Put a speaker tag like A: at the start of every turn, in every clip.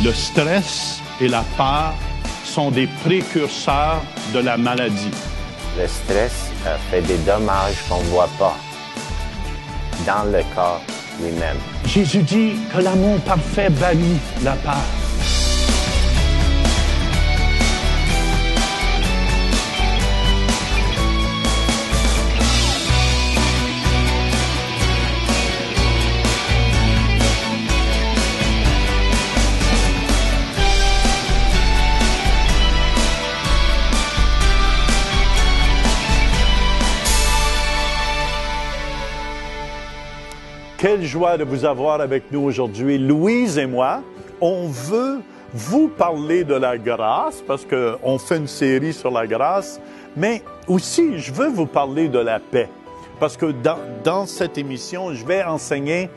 A: Le stress et la peur sont des précurseurs de la maladie.
B: Le stress fait des dommages qu'on ne voit pas dans le corps lui-même.
A: Jésus dit que l'amour parfait bannit la peur. Quelle joie de vous avoir avec nous aujourd'hui. Louise et moi, on veut vous parler de la grâce parce qu'on fait une série sur la grâce, mais aussi je veux vous parler de la paix parce que dans cette émission, je vais enseigner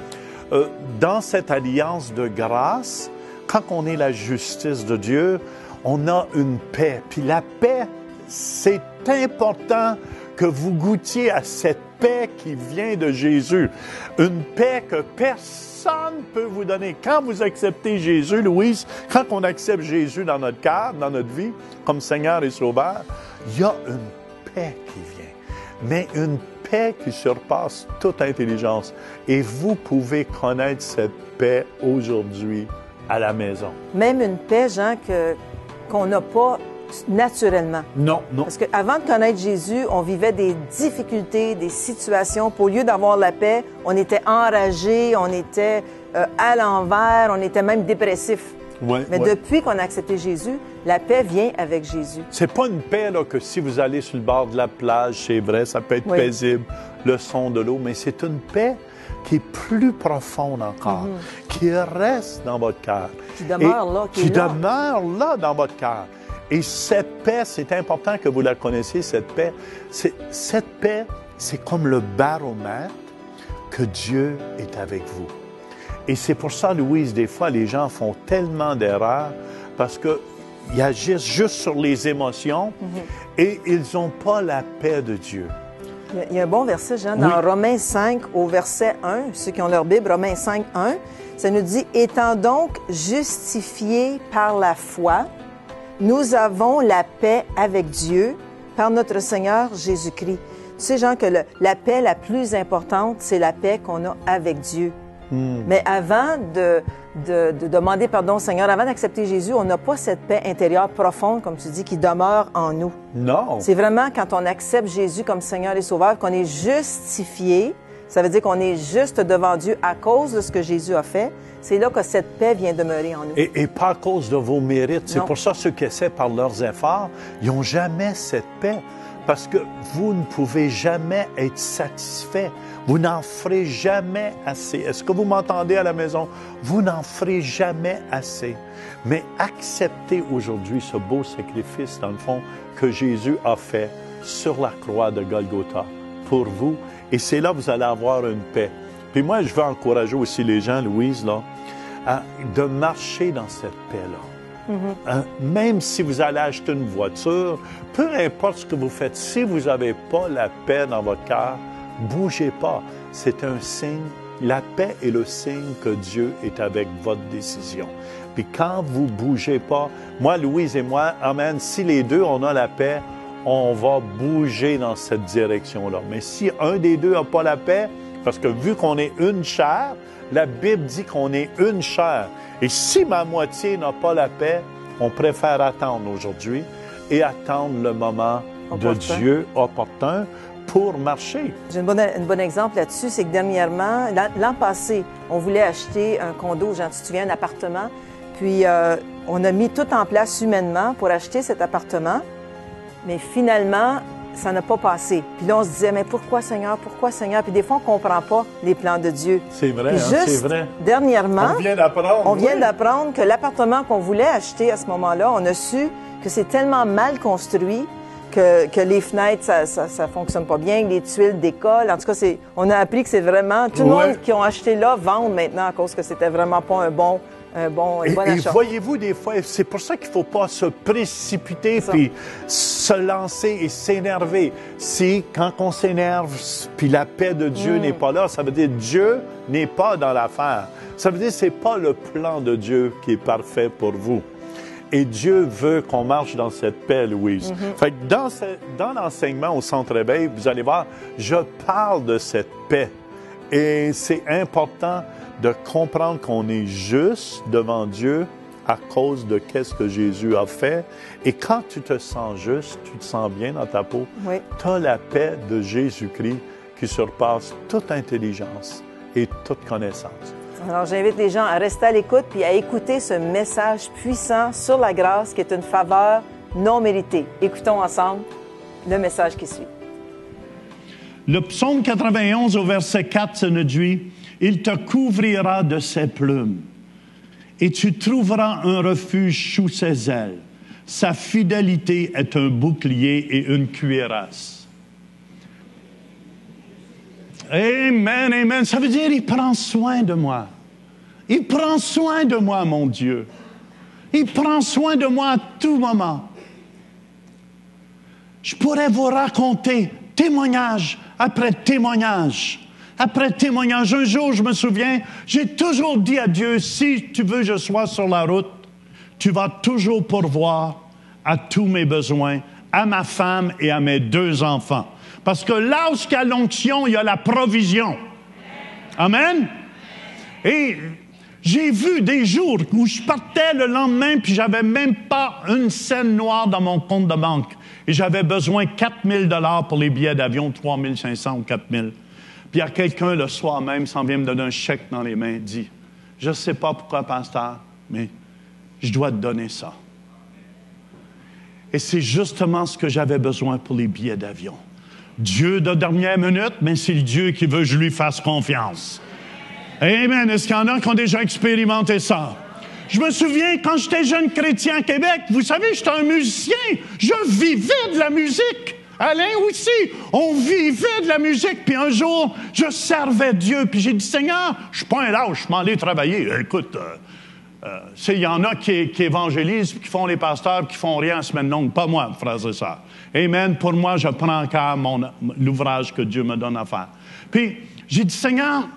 A: dans cette alliance de grâce, quand on est la justice de Dieu, on a une paix. Puis la paix, c'est important que vous goûtiez à cette paix qui vient de Jésus. Une paix que personne ne peut vous donner. Quand vous acceptez Jésus, Louise, quand on accepte Jésus dans notre cœur, dans notre vie, comme Seigneur et Sauveur, il y a une paix qui vient. Mais une paix qui surpasse toute intelligence. Et vous pouvez connaître cette paix aujourd'hui à la maison.
C: Même une paix, Jean, qu'on n'a pas naturellement.
A: Non, non.
C: Parce qu'avant de connaître Jésus, on vivait des difficultés, des situations. Au lieu d'avoir la paix, on était enragé, on était à l'envers, on était même dépressif.
A: Ouais,
C: Mais
A: ouais.
C: depuis qu'on a accepté Jésus, la paix vient avec Jésus.
A: C'est pas une paix là, que si vous allez sur le bord de la plage, c'est vrai, ça peut être paisible, le son de l'eau, mais c'est une paix qui est plus profonde encore, qui reste dans votre cœur.
C: Qui demeure là, qui est là.
A: Demeure là dans votre cœur. Et cette paix, c'est important que vous la connaissiez, cette paix. Cette paix, c'est comme le baromètre que Dieu est avec vous. Et c'est pour ça, Louise, des fois, les gens font tellement d'erreurs parce qu'ils agissent juste sur les émotions et ils n'ont pas la paix de Dieu.
C: Il y a un bon verset, Jean, dans Romains 5, au verset 1, ceux qui ont leur Bible, Romains 5, 1, ça nous dit « Étant donc justifiés par la foi, nous avons la paix avec Dieu par notre Seigneur Jésus-Christ. » Tu sais, Jean, que la paix la plus importante, c'est la paix qu'on a avec Dieu. Mais avant de demander pardon au Seigneur, avant d'accepter Jésus, on n'a pas cette paix intérieure profonde, comme tu dis, qui demeure en nous.
A: Non.
C: C'est vraiment quand on accepte Jésus comme Seigneur et Sauveur qu'on est justifié. Ça veut dire qu'on est juste devant Dieu à cause de ce que Jésus a fait. C'est là que cette paix vient demeurer en nous.
A: Et pas à cause de vos mérites. C'est
C: Non.
A: pour ça ceux qui essaient par leurs efforts, ils n'ont jamais cette paix. Parce que vous ne pouvez jamais être satisfait. Vous n'en ferez jamais assez. Est-ce que vous m'entendez à la maison? Vous n'en ferez jamais assez. Mais acceptez aujourd'hui ce beau sacrifice, dans le fond, que Jésus a fait sur la croix de Golgotha pour vous. Et c'est là que vous allez avoir une paix. Puis moi, je veux encourager aussi les gens, Louise, là, de marcher dans cette paix-là. Même si vous allez acheter une voiture, peu importe ce que vous faites, si vous n'avez pas la paix dans votre cœur, bougez pas. C'est un signe. La paix est le signe que Dieu est avec votre décision. Puis quand vous bougez pas, moi, Louise et moi, amen, si les deux, on a la paix, on va bouger dans cette direction-là. Mais si un des deux n'a pas la paix, parce que vu qu'on est une chair, la Bible dit qu'on est une chair. Et si ma moitié n'a pas la paix, on préfère attendre aujourd'hui et attendre le moment de Dieu opportun pour marcher.
C: J'ai un bon exemple là-dessus, c'est que dernièrement, l'an passé, on voulait acheter un condo, Jean, tu te souviens, un appartement, puis on a mis tout en place humainement pour acheter cet appartement, mais finalement, ça n'a pas passé. Puis là, on se disait, mais pourquoi Seigneur? Pourquoi Seigneur? Puis des fois, on ne comprend pas les plans de Dieu.
A: C'est vrai,
C: puis juste
A: c'est vrai.
C: Dernièrement,
A: On vient d'apprendre.
C: on vient d'apprendre que l'appartement qu'on voulait acheter à ce moment-là, on a su que c'est tellement mal construit que les fenêtres, ça fonctionne pas bien, que les tuiles décollent. En tout cas, on a appris que c'est vraiment... Tout le monde qui ont acheté là vendent maintenant à cause que c'était vraiment pas un bon un bon
A: Et
C: achat.
A: voyez-vous, des fois, c'est pour ça qu'il ne faut pas se précipiter puis se lancer et s'énerver. Si, quand on s'énerve, puis la paix de Dieu n'est pas là, ça veut dire Dieu n'est pas dans l'affaire. Ça veut dire que ce n'est pas le plan de Dieu qui est parfait pour vous. Et Dieu veut qu'on marche dans cette paix, Louise. Fait que dans l'enseignement au Centre Éveil, vous allez voir, je parle de cette paix. Et c'est important de comprendre qu'on est juste devant Dieu à cause de qu'est-ce que Jésus a fait. Et quand tu te sens juste, tu te sens bien dans ta peau, tu as la paix de Jésus-Christ qui surpasse toute intelligence et toute connaissance.
C: Alors, j'invite les gens à rester à l'écoute puis à écouter ce message puissant sur la grâce qui est une faveur non méritée. Écoutons ensemble le message qui suit.
D: Le psaume 91 au verset 4 se nous dit « Il te couvrira de ses plumes, et tu trouveras un refuge sous ses ailes. Sa fidélité est un bouclier et une cuirasse. » Amen, amen. Ça veut dire, il prend soin de moi. Il prend soin de moi, mon Dieu. Il prend soin de moi à tout moment. Je pourrais vous raconter témoignage après témoignage. Après témoignage, un jour, je me souviens, j'ai toujours dit à Dieu, si tu veux que je sois sur la route, tu vas toujours pourvoir à tous mes besoins, à ma femme et à mes 2 enfants. Parce que là où il y a l'onction, il y a la provision. Amen? Et j'ai vu des jours où je partais le lendemain, puis j'avais même pas une scène noire dans mon compte de banque. Et j'avais besoin de 4 000 $ pour les billets d'avion, 3 500 ou 4 000. Puis il y a quelqu'un le soir même, s'en vient me donner un chèque dans les mains, dit, « Je ne sais pas pourquoi, pasteur, mais je dois te donner ça. » Et c'est justement ce que j'avais besoin pour les billets d'avion. Dieu de dernière minute, mais c'est le Dieu qui veut que je lui fasse confiance. Amen. Est-ce qu'il y en a qui ont déjà expérimenté ça? Je me souviens, quand j'étais jeune chrétien à Québec, vous savez, j'étais un musicien. Je vivais de la musique. Alain aussi, on vivait de la musique. Puis un jour, je servais Dieu. Puis j'ai dit, Seigneur, je suis pas un lâche, je m'en vais travailler. Écoute, il y en a qui évangélisent, qui font les pasteurs, qui font rien en semaine longue. Pas moi, frères et sœurs. Amen. Pour moi, je prends en cœur l'ouvrage que Dieu me donne à faire. Puis j'ai dit, Seigneur,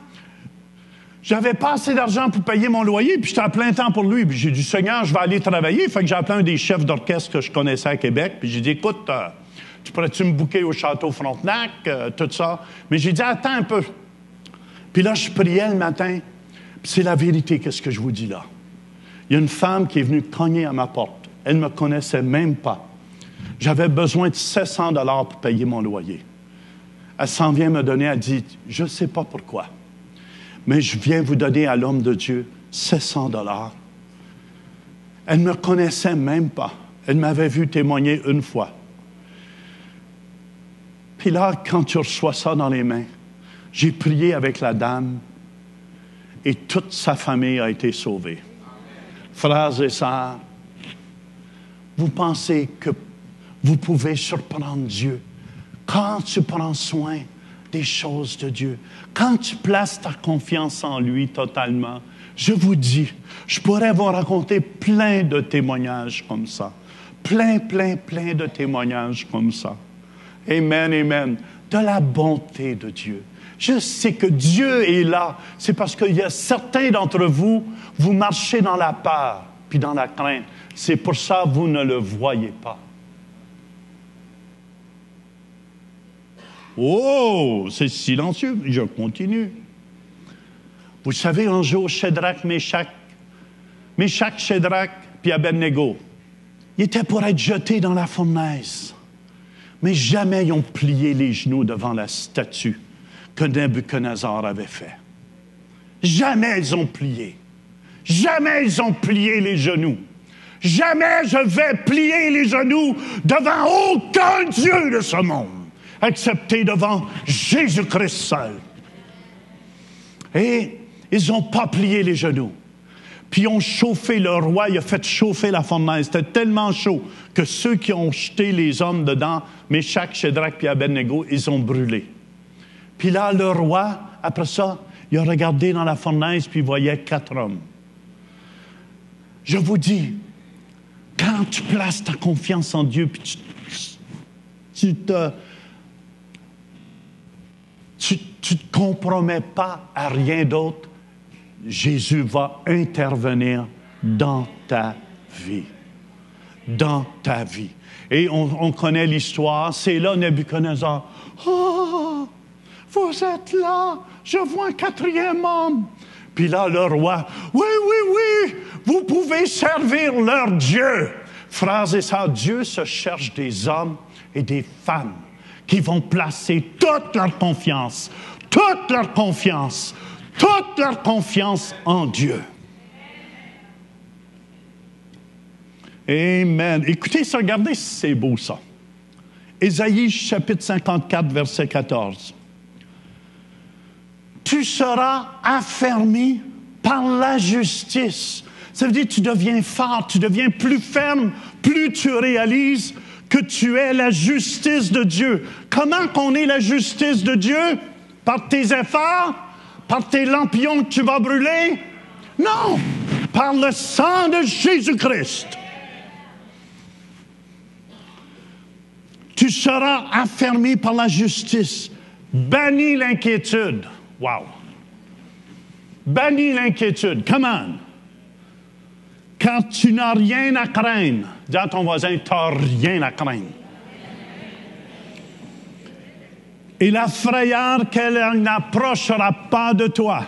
D: j'avais pas assez d'argent pour payer mon loyer, puis j'étais à plein temps pour lui. Puis j'ai dit, Seigneur, je vais aller travailler. Fait que j'ai appelé un des chefs d'orchestre que je connaissais à Québec. Puis j'ai dit, écoute, tu pourrais-tu me booker au Château Frontenac, tout ça? Mais j'ai dit, attends un peu. Puis là, je priais le matin. Puis c'est la vérité, qu'est-ce que je vous dis là. Il y a une femme qui est venue cogner à ma porte. Elle ne me connaissait même pas. J'avais besoin de 700 $ pour payer mon loyer. Elle s'en vient me donner, elle dit, je ne sais pas pourquoi, mais je viens vous donner à l'homme de Dieu 700 $. Elle ne me connaissait même pas. Elle m'avait vu témoigner une fois. Puis là, quand tu reçois ça dans les mains, j'ai prié avec la dame et toute sa famille a été sauvée. Frères et sœurs, vous pensez que vous pouvez surprendre Dieu quand tu prends soin des choses de Dieu, quand tu places ta confiance en lui totalement. Je vous dis, je pourrais vous raconter plein de témoignages comme ça. Plein de témoignages comme ça. Amen, amen. De la bonté de Dieu. Je sais que Dieu est là. C'est parce qu'il y a certains d'entre vous, vous marchez dans la peur puis dans la crainte. C'est pour ça que vous ne le voyez pas. Oh, c'est silencieux. Je continue. Vous savez, un jour, Shadrach, Meshach, Shadrach, puis Abednego, ils étaient pour être jetés dans la fournaise. Mais jamais ils ont plié les genoux devant la statue que Nebuchadnezzar avait fait. Jamais ils ont plié. Jamais ils ont plié les genoux. Jamais je vais plier les genoux devant aucun Dieu de ce monde, excepté devant Jésus-Christ seul. Et ils n'ont pas plié les genoux. Puis ils ont chauffé, le roi, il a fait chauffer la fournaise. C'était tellement chaud que ceux qui ont jeté les hommes dedans, Meshach, Shadrach puis Abednego, ils ont brûlé. Puis là, le roi, après ça, il a regardé dans la fournaise puis il voyait 4 hommes. je vous dis, quand tu places ta confiance en Dieu, puis tu te compromets pas à rien d'autre, Jésus va intervenir dans ta vie. Dans ta vie. Et on connaît l'histoire, c'est là Nebuchadnezzar. « Oh, vous êtes là, je vois un 4e homme. » Puis là, le roi, « Oui, oui, oui, vous pouvez servir leur Dieu. » Frères et sœurs, Dieu se cherche des hommes et des femmes qui vont placer toute leur confiance en Dieu. Amen. Écoutez ça, regardez si c'est beau ça. Ésaïe chapitre 54, verset 14. Tu seras affermi par la justice. Ça veut dire que tu deviens fort, tu deviens plus ferme, plus tu réalises que tu es la justice de Dieu. Comment qu'on est la justice de Dieu? Par tes efforts? Par tes lampions que tu vas brûler? Non! Par le sang de Jésus-Christ. Tu seras affermi par la justice. Bannis l'inquiétude. Wow! Bannis l'inquiétude. Come on! Quand tu n'as rien à craindre, dis à ton voisin, tu n'as rien à craindre. Et la frayeur qu'elle n'approchera pas de toi.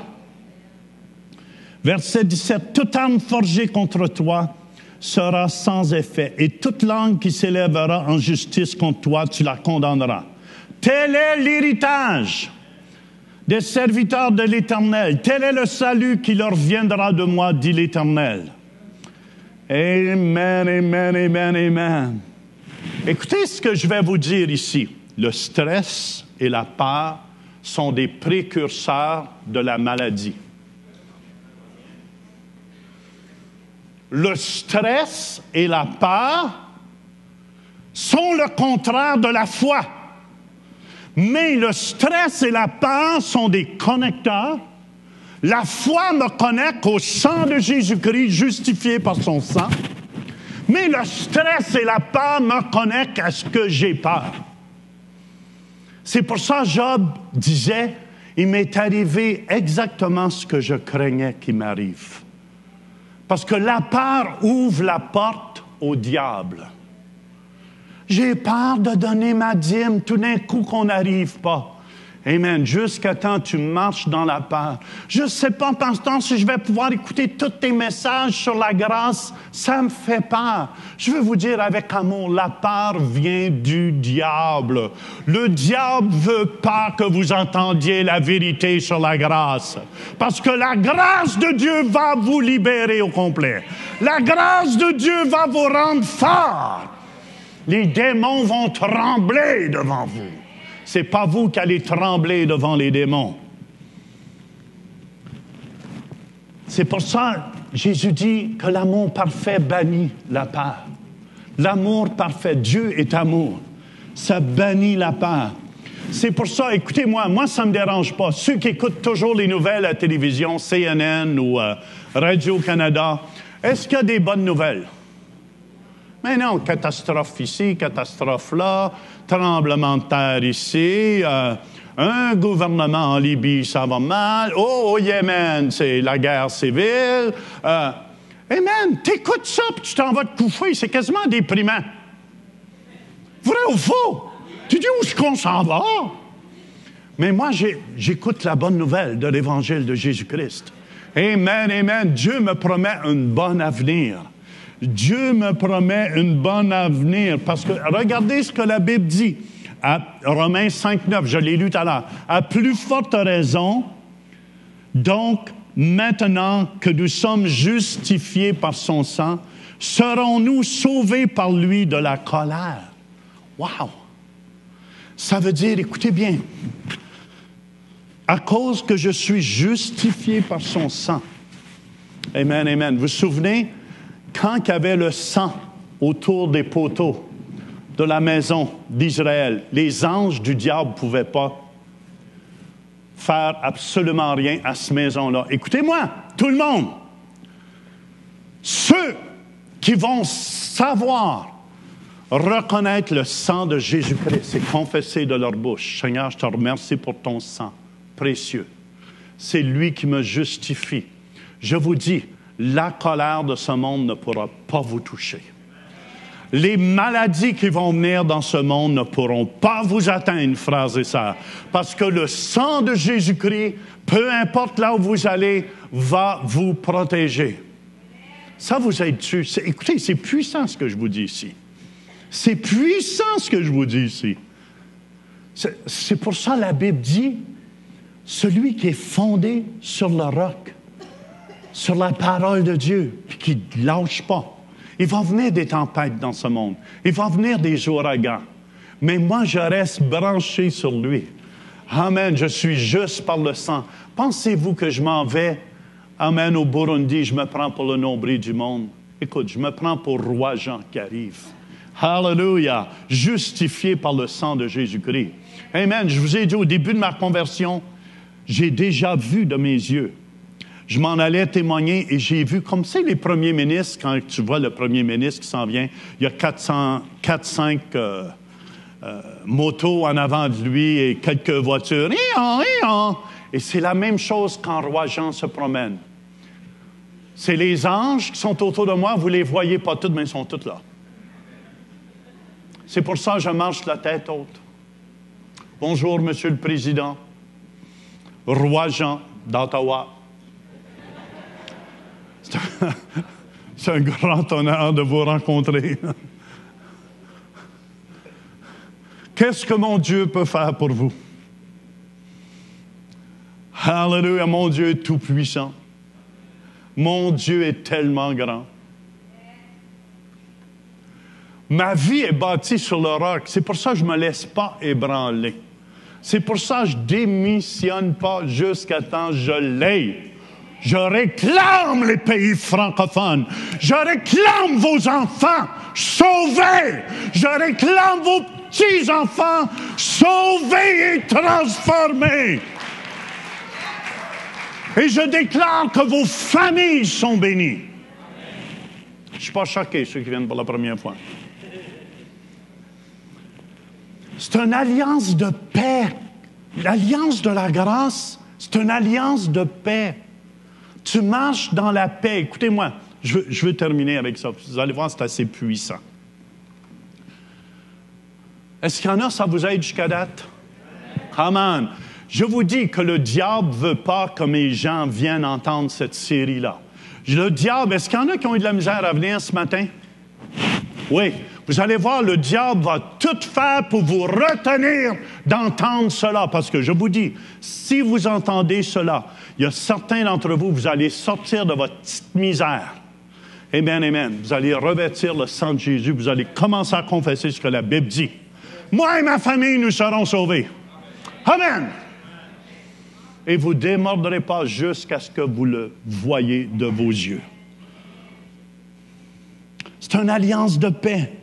D: Verset 17. Toute arme forgée contre toi sera sans effet, et toute langue qui s'élèvera en justice contre toi, tu la condamneras. Tel est l'héritage des serviteurs de l'Éternel. Tel est le salut qui leur viendra de moi, dit l'Éternel. Amen, amen, amen, amen. Écoutez ce que je vais vous dire ici. Le stress et la peur sont des précurseurs de la maladie. Le stress et la peur sont le contraire de la foi. Mais le stress et la peur sont des connecteurs. La foi me connecte au sang de Jésus-Christ, justifié par son sang. Mais le stress et la peur me connectent à ce que j'ai peur. C'est pour ça que Job disait, il m'est arrivé exactement ce que je craignais qu'il m'arrive. Parce que la peur ouvre la porte au diable. J'ai peur de donner ma dîme tout d'un coup qu'on n'arrive pas. Amen. Jusqu'à temps tu marches dans la peur. Je ne sais pas pendant ce temps si je vais pouvoir écouter tous tes messages sur la grâce. Ça me fait peur. Je veux vous dire avec amour, la peur vient du diable. Le diable veut pas que vous entendiez la vérité sur la grâce. Parce que la grâce de Dieu va vous libérer au complet. La grâce de Dieu va vous rendre fort. Les démons vont trembler devant vous. C'est pas vous qui allez trembler devant les démons. C'est pour ça que Jésus dit que l'amour parfait bannit la peur. L'amour parfait, Dieu est amour. Ça bannit la peur. C'est pour ça, écoutez-moi, moi ça ne me dérange pas. Ceux qui écoutent toujours les nouvelles à la télévision, CNN ou Radio-Canada, est-ce qu'il y a des bonnes nouvelles? Mais non, catastrophe ici, catastrophe là, tremblement de terre ici, un gouvernement en Libye, ça va mal. Oh, au Yémen, c'est la guerre civile. Amen, t'écoutes ça, puis tu t'en vas te coucher, c'est quasiment déprimant. Vrai ou faux? Tu dis où est-ce qu'on s'en va? Mais moi, j'écoute la bonne nouvelle de l'Évangile de Jésus-Christ. Amen, amen, Dieu me promet un bon avenir. Dieu me promet une bonne avenir. Parce que, regardez ce que la Bible dit. À Romains 5,9, je l'ai lu tout à l'heure. À plus forte raison, donc, maintenant que nous sommes justifiés par son sang, serons-nous sauvés par lui de la colère. Wow! Ça veut dire, écoutez bien, à cause que je suis justifié par son sang. Amen, amen. Vous vous souvenez? Quand il y avait le sang autour des poteaux de la maison d'Israël, les anges du diable ne pouvaient pas faire absolument rien à cette maison-là. Écoutez-moi, tout le monde. Ceux qui vont savoir reconnaître le sang de Jésus-Christ et confesser de leur bouche, Seigneur, je te remercie pour ton sang précieux. C'est lui qui me justifie. Je vous dis, la colère de ce monde ne pourra pas vous toucher. Les maladies qui vont venir dans ce monde ne pourront pas vous atteindre, frères et sœurs, parce que le sang de Jésus-Christ, peu importe là où vous allez, va vous protéger. Ça vous aide-tu? Écoutez, c'est puissant ce que je vous dis ici. C'est puissant ce que je vous dis ici. C'est pour ça que la Bible dit, celui qui est fondé sur le roc, sur la parole de Dieu, puis qui ne lâche pas. Il va venir des tempêtes dans ce monde. Il va venir des ouragans. Mais moi, je reste branché sur lui. Amen. Je suis juste par le sang. Pensez-vous que je m'en vais, amen, au Burundi, je me prends pour le nombril du monde? Écoute, je me prends pour roi Jean qui arrive. Hallelujah. Justifié par le sang de Jésus-Christ. Amen. Je vous ai dit au début de ma conversion, j'ai déjà vu de mes yeux. Je m'en allais témoigner et j'ai vu, comme c'est les premiers ministres, quand tu vois le premier ministre qui s'en vient, il y a 4-5 motos en avant de lui et quelques voitures. Et c'est la même chose quand Roi Jean se promène. C'est les anges qui sont autour de moi, vous ne les voyez pas tous, mais ils sont tous là. C'est pour ça que je marche la tête haute. Bonjour, Monsieur le Président. Roi Jean d'Ottawa. C'est un grand honneur de vous rencontrer. Qu'est-ce que mon Dieu peut faire pour vous? Alléluia, mon Dieu est tout-puissant. Mon Dieu est tellement grand. Ma vie est bâtie sur le roc. C'est pour ça que je ne me laisse pas ébranler. C'est pour ça que je ne démissionne pas jusqu'à temps que je l'aie. Je réclame les pays francophones. Je réclame vos enfants sauvés. Je réclame vos petits-enfants sauvés et transformés. Et je déclare que vos familles sont bénies. Je ne suis pas choqué, ceux qui viennent pour la première fois. C'est une alliance de paix. L'alliance de la grâce, c'est une alliance de paix. Tu marches dans la paix. Écoutez-moi, je veux terminer avec ça. Vous allez voir, c'est assez puissant. Est-ce qu'il y en a, ça vous aide jusqu'à date? Amen. Je vous dis que le diable ne veut pas que mes gens viennent entendre cette série-là. Le diable, est-ce qu'il y en a qui ont eu de la misère à venir ce matin? Oui. Vous allez voir, le diable va tout faire pour vous retenir d'entendre cela. Parce que je vous dis, si vous entendez cela, il y a certains d'entre vous, vous allez sortir de votre petite misère. Amen, amen. Vous allez revêtir le sang de Jésus. Vous allez commencer à confesser ce que la Bible dit. Moi et ma famille, nous serons sauvés. Amen. Et vous ne démordrez pas jusqu'à ce que vous le voyez de vos yeux. C'est une alliance de paix.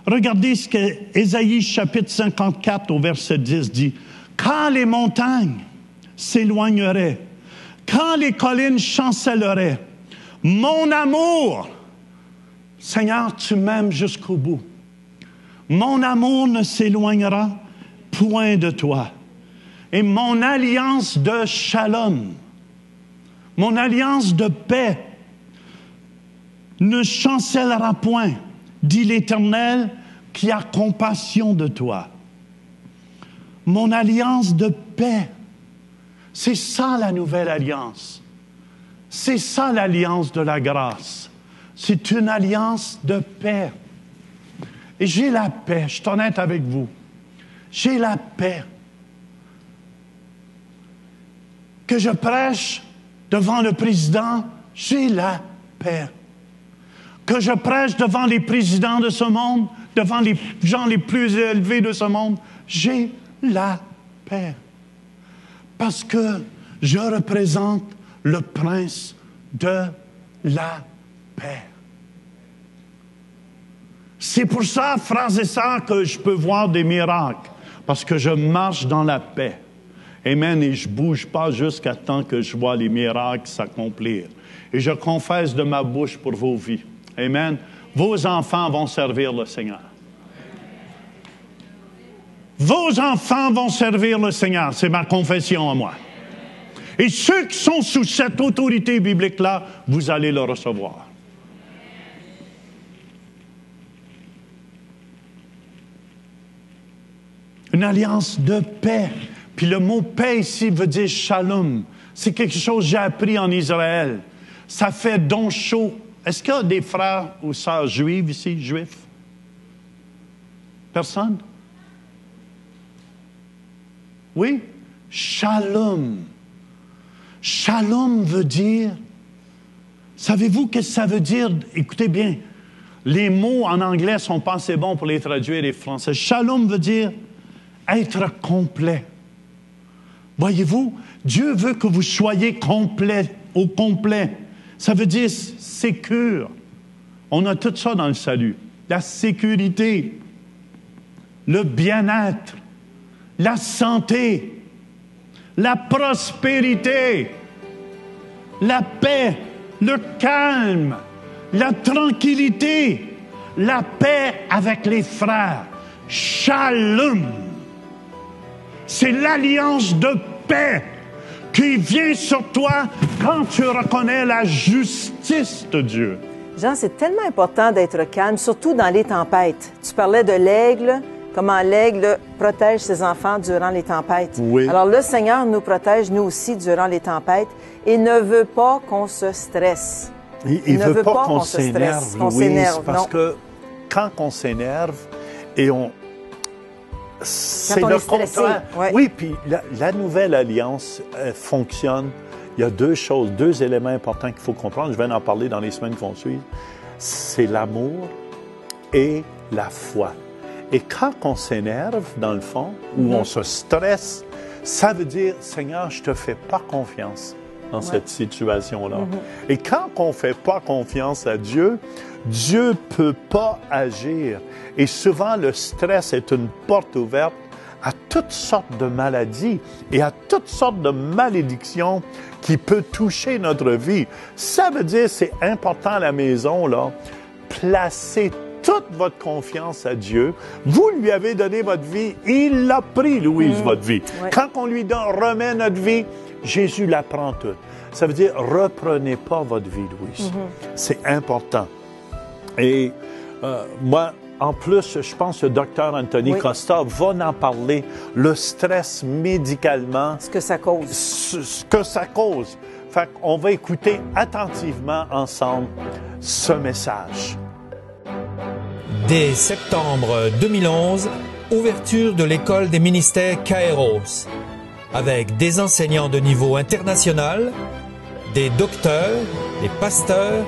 D: Regardez ce que Ésaïe chapitre 54 au verset 10 dit. « Quand les montagnes s'éloigneraient, quand les collines chancelleraient, mon amour, Seigneur, tu m'aimes jusqu'au bout. Mon amour ne s'éloignera point de toi. Et mon alliance de shalom, mon alliance de paix, ne chancellera point, dit l'Éternel, qui a compassion de toi. Mon alliance de paix, c'est ça la nouvelle alliance. C'est ça l'alliance de la grâce. C'est une alliance de paix. Et j'ai la paix, je suis honnête avec vous. J'ai la paix. Que je prêche devant le président, j'ai la paix. Que je prêche devant les présidents de ce monde, devant les gens les plus élevés de ce monde, j'ai la paix. Parce que je représente le prince de la paix. C'est pour ça, frères et sœurs, que je peux voir des miracles. Parce que je marche dans la paix. Amen. Et je ne bouge pas jusqu'à temps que je vois les miracles s'accomplir. Et je confesse de ma bouche pour vos vies. Amen. Vos enfants vont servir le Seigneur. Vos enfants vont servir le Seigneur. C'est ma confession à moi. Et ceux qui sont sous cette autorité biblique-là, vous allez le recevoir. Une alliance de paix. Puis le mot paix ici veut dire shalom. C'est quelque chose que j'ai appris en Israël. Ça fait don chaud. Est-ce qu'il y a des frères ou sœurs juives ici, juifs? Personne? Oui? Shalom. Shalom veut dire, savez-vous qu'est-ce que ça veut dire? Écoutez bien, les mots en anglais sont pas assez bons pour les traduire les français. Shalom veut dire être complet. Voyez-vous, Dieu veut que vous soyez complet, au complet. Ça veut dire sécure. On a tout ça dans le salut. La sécurité, le bien-être, la santé, la prospérité, la paix, le calme, la tranquillité, la paix avec les frères. Shalom. C'est l'alliance de paix qui vient sur toi quand tu reconnais la justice de Dieu.
C: Jean, c'est tellement important d'être calme, surtout dans les tempêtes. Tu parlais de l'aigle, comment l'aigle protège ses enfants durant les tempêtes.
A: Oui.
C: Alors le Seigneur nous protège, nous aussi, durant les tempêtes, et ne veut pas qu'on se stresse.
A: Il ne veut pas qu'on
C: se stresse,
A: s'énerve,
C: qu'on
A: Louise,
C: s'énerve,
A: parce
C: non.
A: que quand on s'énerve et on... C'est
C: on
A: le
C: est stressé,
A: contraire.
C: ouais.
A: Oui, puis la nouvelle alliance fonctionne. Il y a deux choses, deux éléments importants qu'il faut comprendre. Je vais en parler dans les semaines qui vont suivre. C'est l'amour et la foi. Et quand on s'énerve, dans le fond, ou on se stresse, ça veut dire, Seigneur, je te fais pas confiance dans cette situation-là. Et quand on fait pas confiance à Dieu, Dieu peut pas agir. Et souvent, le stress est une porte ouverte à toutes sortes de maladies et à toutes sortes de malédictions qui peuvent toucher notre vie. Ça veut dire, c'est important à la maison, là, placez toute votre confiance à Dieu. Vous lui avez donné votre vie. Il l'a pris, Louise, votre vie.
C: Ouais.
A: Quand on lui remet notre vie, Jésus la prend toute. Ça veut dire, reprenez pas votre vie, Louise. C'est important. Et moi, en plus, je pense que le docteur Anthony Costa va en parler, le stress médicalement.
C: Ce que ça cause.
A: Ce que ça cause. Fait qu'on va écouter attentivement ensemble ce message.
E: Dès septembre 2011, ouverture de l'école des ministères Kairos, avec des enseignants de niveau international, des docteurs, des pasteurs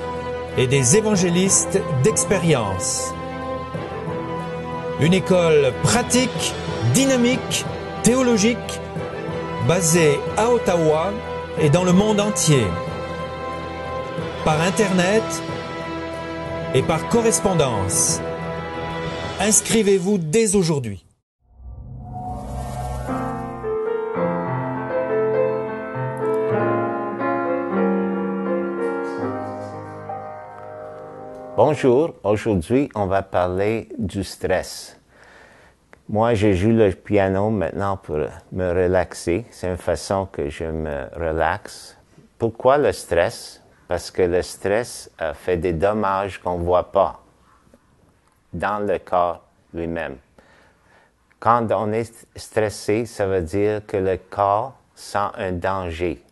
E: et des évangélistes d'expérience. Une école pratique, dynamique, théologique, basée à Ottawa et dans le monde entier. Par Internet et par correspondance. Inscrivez-vous dès aujourd'hui.
B: Bonjour, aujourd'hui on va parler du stress. Moi je joue le piano maintenant pour me relaxer, c'est une façon que je me relaxe. Pourquoi le stress? Parce que le stress fait des dommages qu'on ne voit pas dans le corps lui-même. Quand on est stressé, ça veut dire que le corps sent un danger.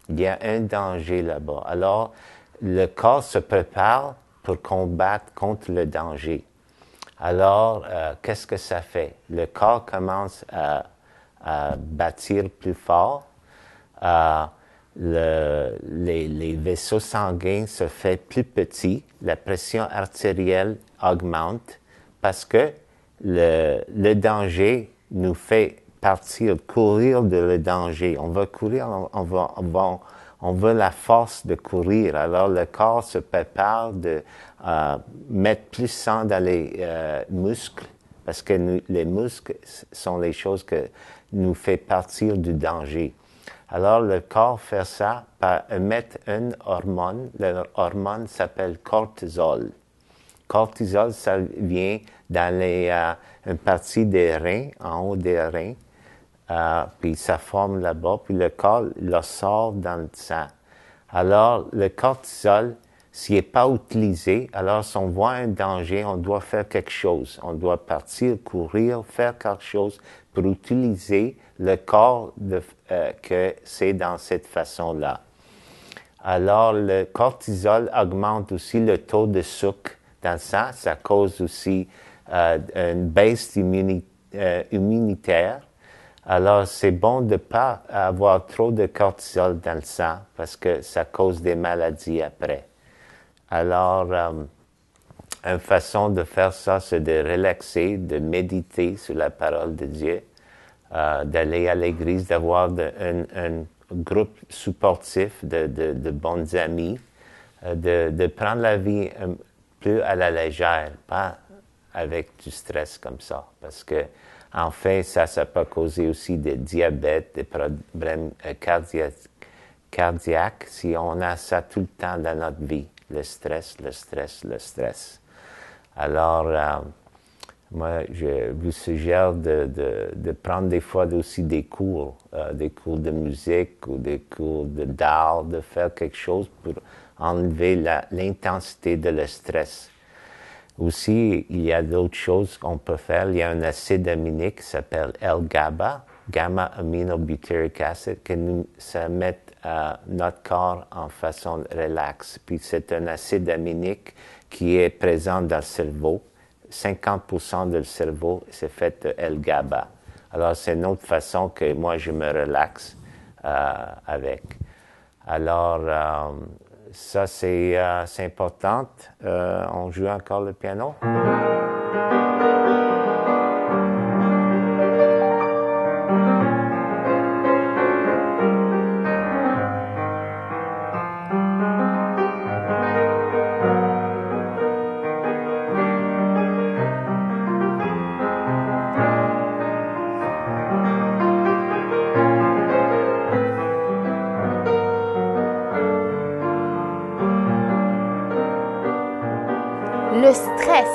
B: Il y a un danger là-bas. Alors, le corps se prépare pour combattre contre le danger. Alors, qu'est-ce que ça fait? Le corps commence à bâtir plus fort. Les vaisseaux sanguins se font plus petits. La pression artérielle augmente parce que le danger nous fait courir de le danger. On veut courir, on veut la force de courir. Alors le corps se prépare de mettre plus sang dans les muscles parce que les muscles sont les choses nous fait partir du danger. Alors, le corps fait ça par émettre une hormone. L'hormone s'appelle cortisol. Cortisol, ça vient dans une partie des reins, en haut des reins, puis ça forme là-bas, puis le corps le sort dans le sang. Alors, le cortisol, s'il n'est pas utilisé, alors si on voit un danger, on doit faire quelque chose. On doit partir, courir, faire quelque chose pour utiliser le corps que c'est dans cette façon-là. Alors, le cortisol augmente aussi le taux de sucre dans le sang. Ça cause aussi une baisse immunitaire. Alors, c'est bon de ne pas avoir trop de cortisol dans le sang parce que ça cause des maladies après. Alors, une façon de faire ça, c'est de relaxer, de méditer sur la parole de Dieu, d'aller à l'église, d'avoir un groupe supportif de bons amis, de prendre la vie un peu à la légère, pas avec du stress comme ça. Parce que, en fait, ça peut causer aussi des diabètes, des problèmes cardiaques si on a ça tout le temps dans notre vie. Le stress. Alors, moi, je vous suggère de prendre des fois aussi des cours de musique ou des cours d'art, de faire quelque chose pour enlever l'intensité de le stress. Aussi, il y a d'autres choses qu'on peut faire. Il y a un acide aminique qui s'appelle L-GABA, gamma-aminobutyric acid, ça met notre corps en façon relaxe. Puis c'est un acide aminique qui est présent dans le cerveau. 50% du cerveau, c'est fait de L-GABA. Alors, c'est une autre façon que moi, je me relaxe avec. Alors, ça, c'est important. On joue encore le piano.
F: Le stress.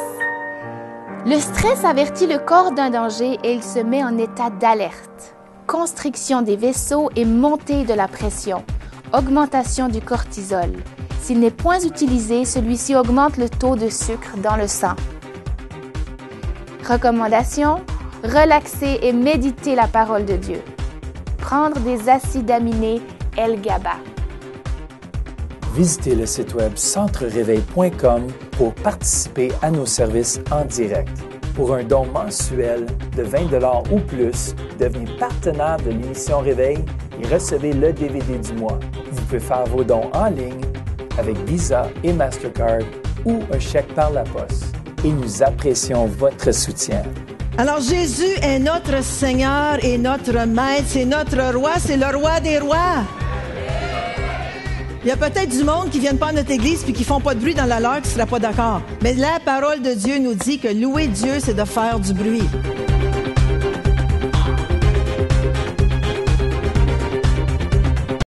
F: Le stress avertit le corps d'un danger et il se met en état d'alerte. Constriction des vaisseaux et montée de la pression. Augmentation du cortisol. S'il n'est point utilisé, celui-ci augmente le taux de sucre dans le sang. Recommandation: relaxer et méditer la parole de Dieu. Prendre des acides aminés L-GABA.
G: Visitez le site web centreréveil.com pour participer à nos services en direct. Pour un don mensuel de 20 $ ou plus, devenez partenaire de l'émission Réveil et recevez le DVD du mois. Vous pouvez faire vos dons en ligne avec Visa et Mastercard ou un chèque par la poste. Et nous apprécions votre soutien.
C: Alors Jésus est notre Seigneur et notre Maître, c'est notre Roi, c'est le Roi des rois. Il y a peut-être du monde qui ne viennent pas à notre église puis qui font pas de bruit dans la leur qui ne sera pas d'accord. Mais la parole de Dieu nous dit que louer Dieu, c'est de faire du bruit.